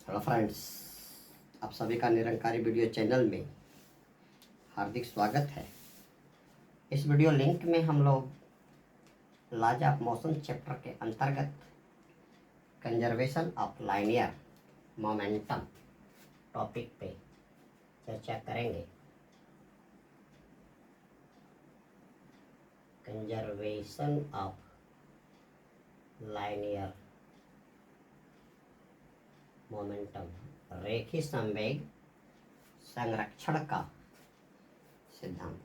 Hello friends, आप सभी का निरंकारी वीडियो चैनल में हार्दिक स्वागत है। इस वीडियो लिंक में हम लोग लॉज ऑफ मोशन चैप्टर के अंतर्गत conservation of linear momentum topic पे चर्चा करेंगे। कंजर्वेशन ऑफ लाइनियर मोमेंटम, रेखीय संवेग संरक्षण का सिद्धांत।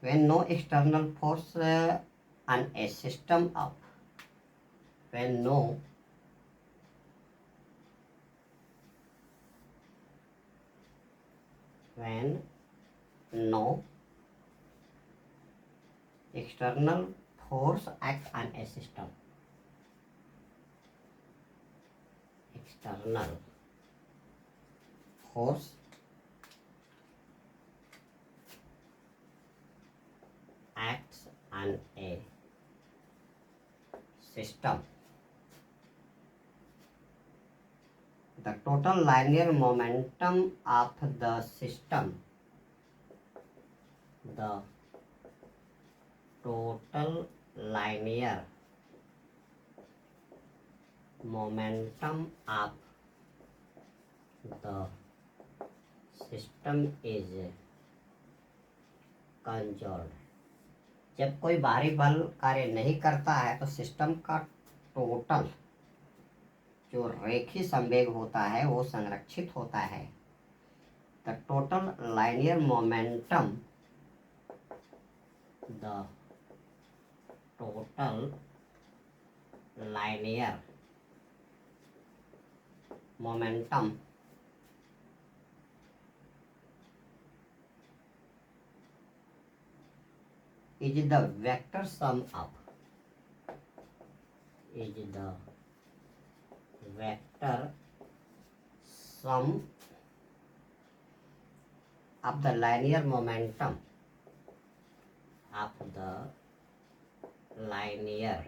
When no external force on a system of when no external force acts on a system, external force acts on a system, the total linear momentum of the system, the total linear momentum of the system is conserved। जब कोई बाहरी बल कार्य नहीं करता है तो system का टोटल जो रेखीय संवेग होता है वो संरक्षित होता है। The total linear momentum, the total linear momentum is the vector sum of the linear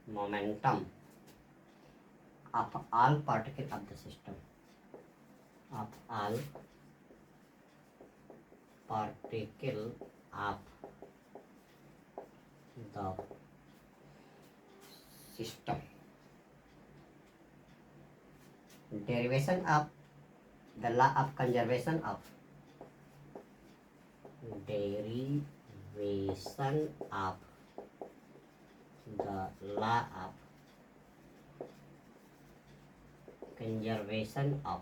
momentum of all particles of the system, of all particle of the system। Derivation of the law of conservation of the law of conservation of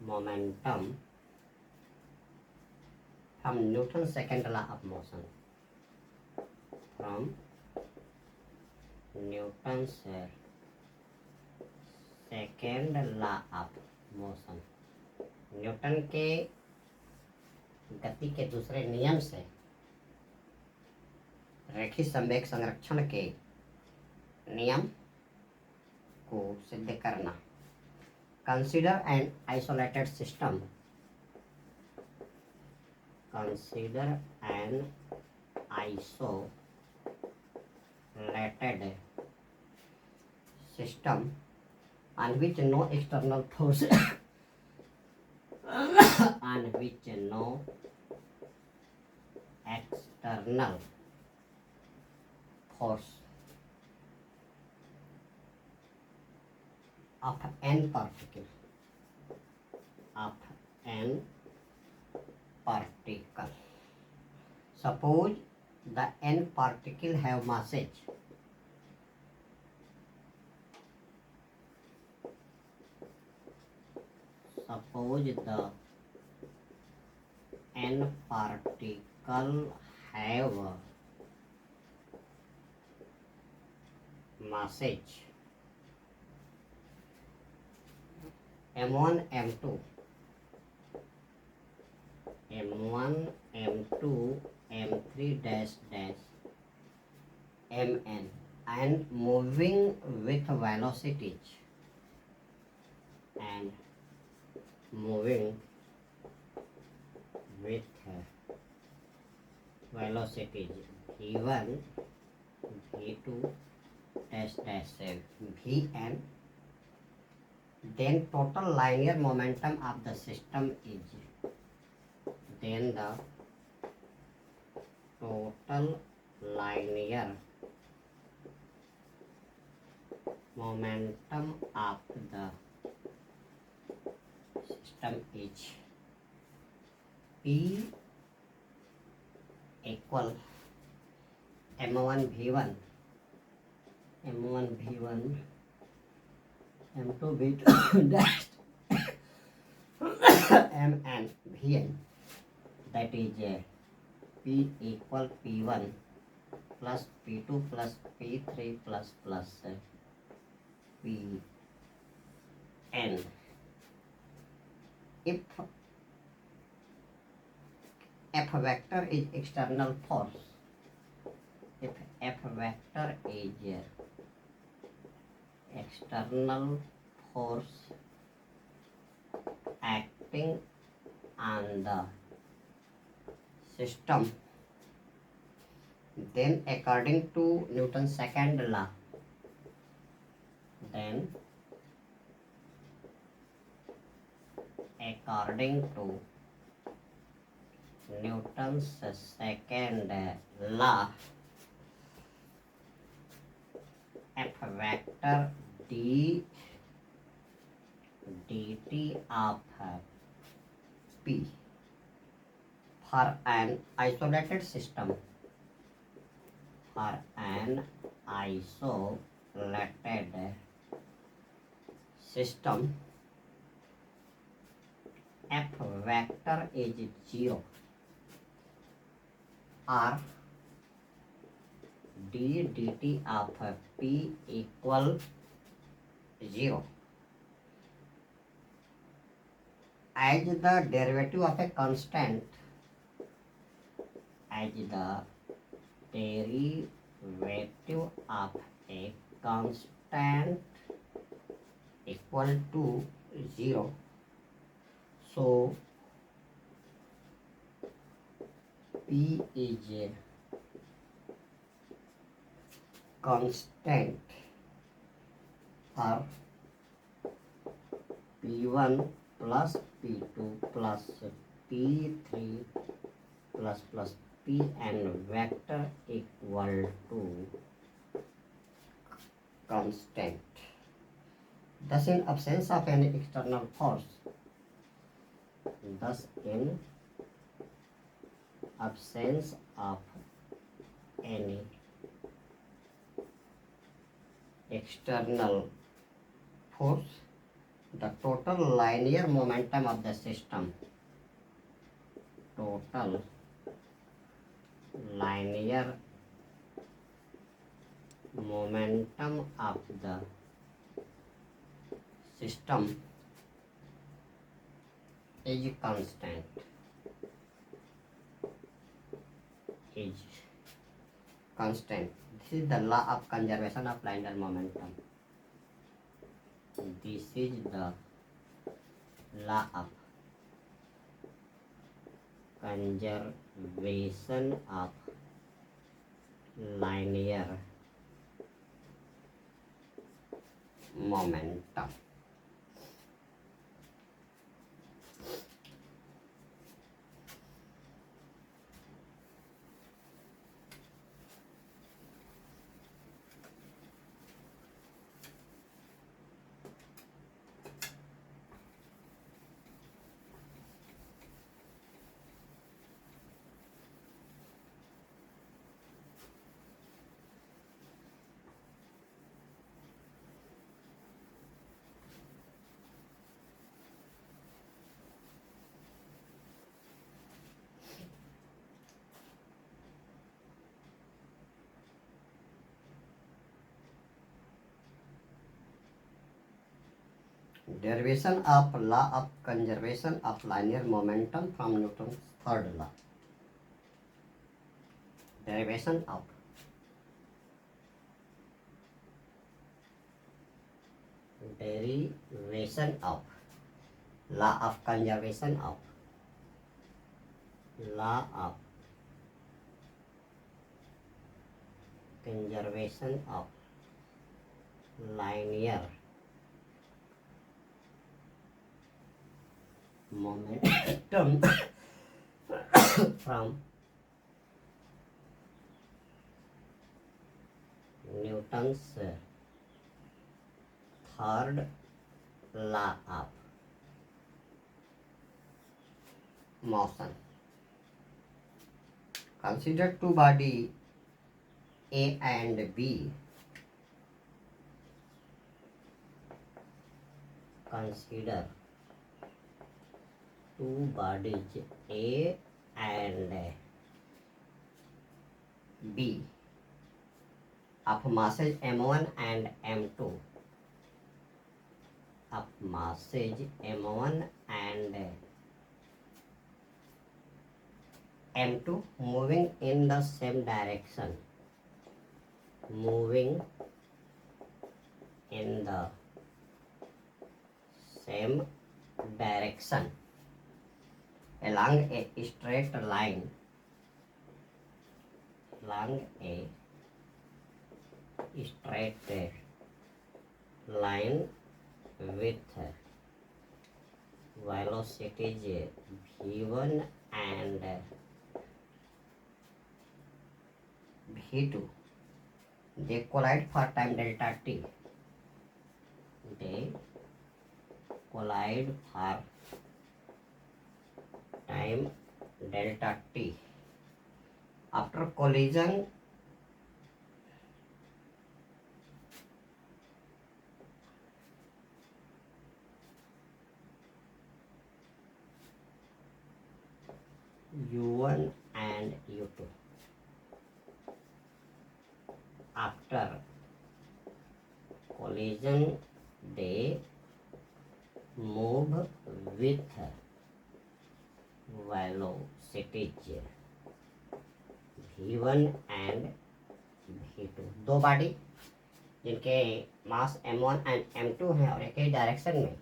momentum from Newton's second law of motion, from Newton's second law of motion। Newton के गति के दूसरे नियम से रेखीय संवेग संरक्षण के नियम को सिद्ध करना। Consider an isolated system, consider an isolated system on which no external force on which no external force of n particle suppose the n particle have masses m1 m2 m3 dash mn and moving with velocities moving with velocities v1, v2 dash dash vn, then total linear momentum of the system is, then the total linear momentum of the system is P equal m1 v1, m1 v1, m2 v2 dash mn vn, that is P equal P1 plus P2 plus P3 plus Pn. If F vector is external force, if F vector is external force acting on the system, then according to Newton's second law, then according to Newton's second law, F vector d dt of P for an isolated system, for an isolated system, F vector is 0 or d dt of P equal 0, as the derivative of a constant, as the derivative of a constant equal to 0. So P is a constant for P1 plus P2 plus P3 plus P and vector equal to constant. Thus, in absence of any external force, thus in absence of any external force, the total linear momentum of the system, total linear momentum of the system is constant, is constant. This is the law of conservation of linear momentum. This is the law of conservation of linear momentum. Derivation of law of conservation of linear momentum from Newton's third law. Derivation of law of conservation of linear momentum from Newton's third law of motion. Consider two bodies A and B. Consider two bodies A and B of masses m1 and m2. Of masses m1 and m2 moving in the same direction. Moving in the same direction along a straight line. Along a straight line with velocities v1 and v2. They collide for time delta t. They collide for time delta t. After collision, u1 and u2. After collision, they move with velocities v1 and v2. दो body जिनके मास m1 and m2 हैं और एक ही direction में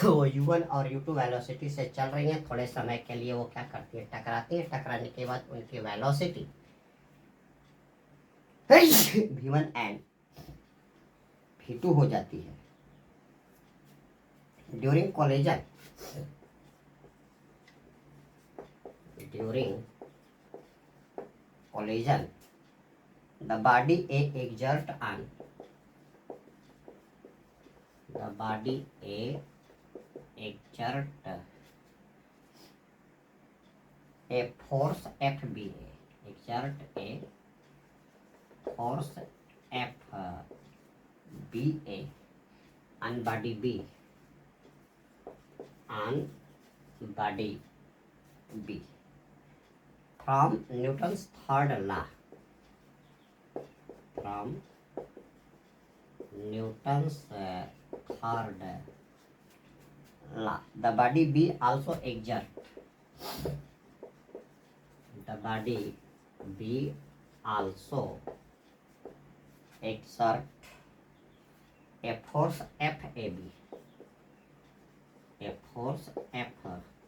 वो u1 और u2 velocity से चल रही हैं। थोड़े समय के लिए वो क्या करती है, टकराती है। टकराने के बाद उनकी वेलोसिटी v1 एंड v2 हो जाती है। During collision the body A exert a force FB, exert a force FBA on body B, from Newton's third law. From Newton's third law, the body B also exert. The body B also exert a force FAB. A force FAB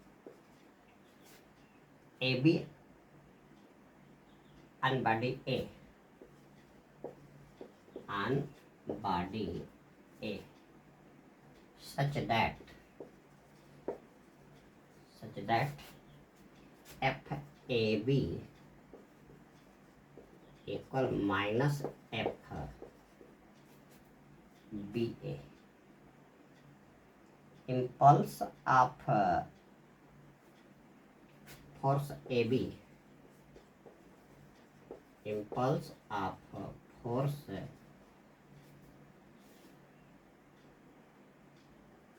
on body A. On body A, such that FAB equal minus FBA. Impulse of force AB. Impulse of force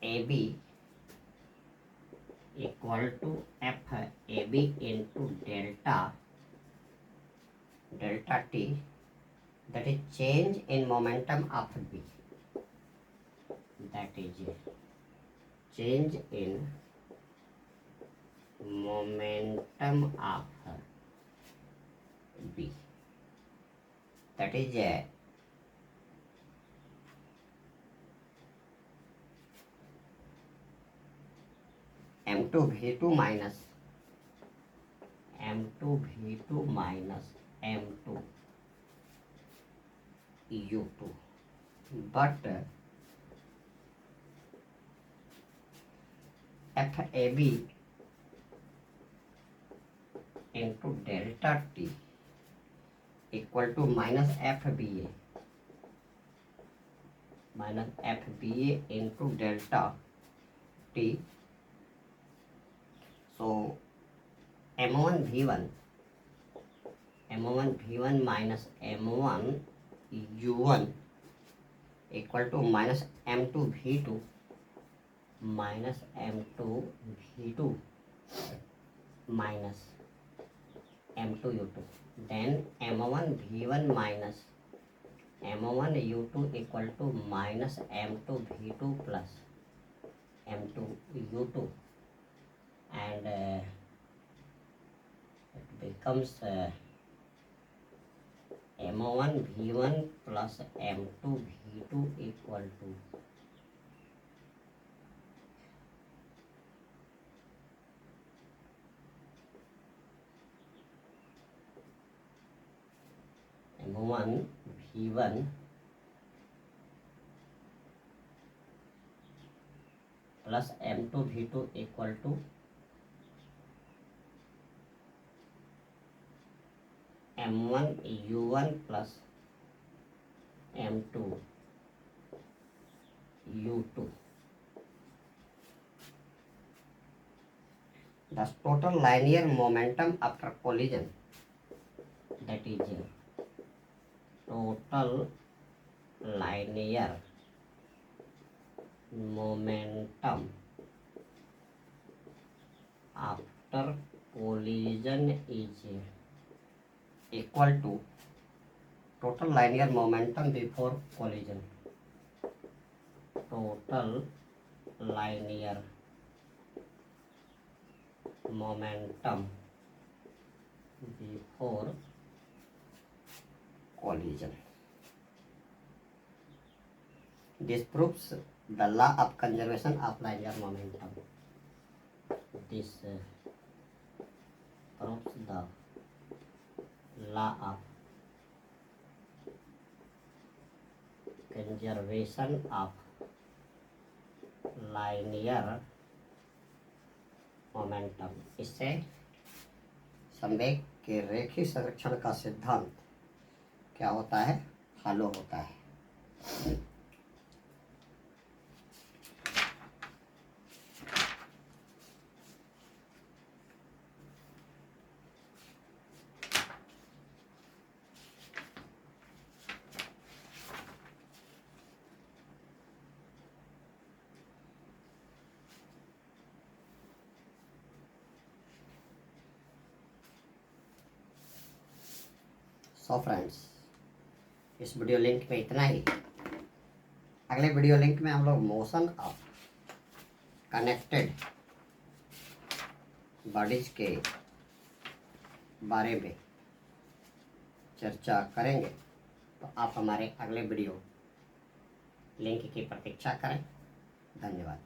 AB equal to FAB into delta T, that is change in momentum of B. That is change in momentum of B. That is m2v2 minus m2v2 minus m2u2, but FAB into delta t equal to minus FBA into delta t. So m1v1 minus m1u1 equal to minus m2v2 minus m2v2 minus m2u2. Then m1v1 minus m1u2 equal to minus m2v2 plus m2u2, and it becomes m1v1 plus m2v2 equal to m1v1 plus m2v2 equal to m1u1 plus m2u2. The total linear momentum after collision, that is total linear momentum after collision is equal to total linear momentum before collision. Total linear momentum before collision. This proves the law of conservation of linear momentum. This proves the law of conservation of linear momentum. इससे संवेग के रेखीय संरक्षण का सिद्धांत क्या होता है, फॉलो होता है. सो फ्रेंड्स, इस वीडियो लिंक में इतना ही. अगले वीडियो लिंक में हम लोग मोशन ऑफ कनेक्टेड बॉडीज के बारे में चर्चा करेंगे. तो आप हमारे अगले वीडियो लिंक की प्रतीक्षा करें. धन्यवाद.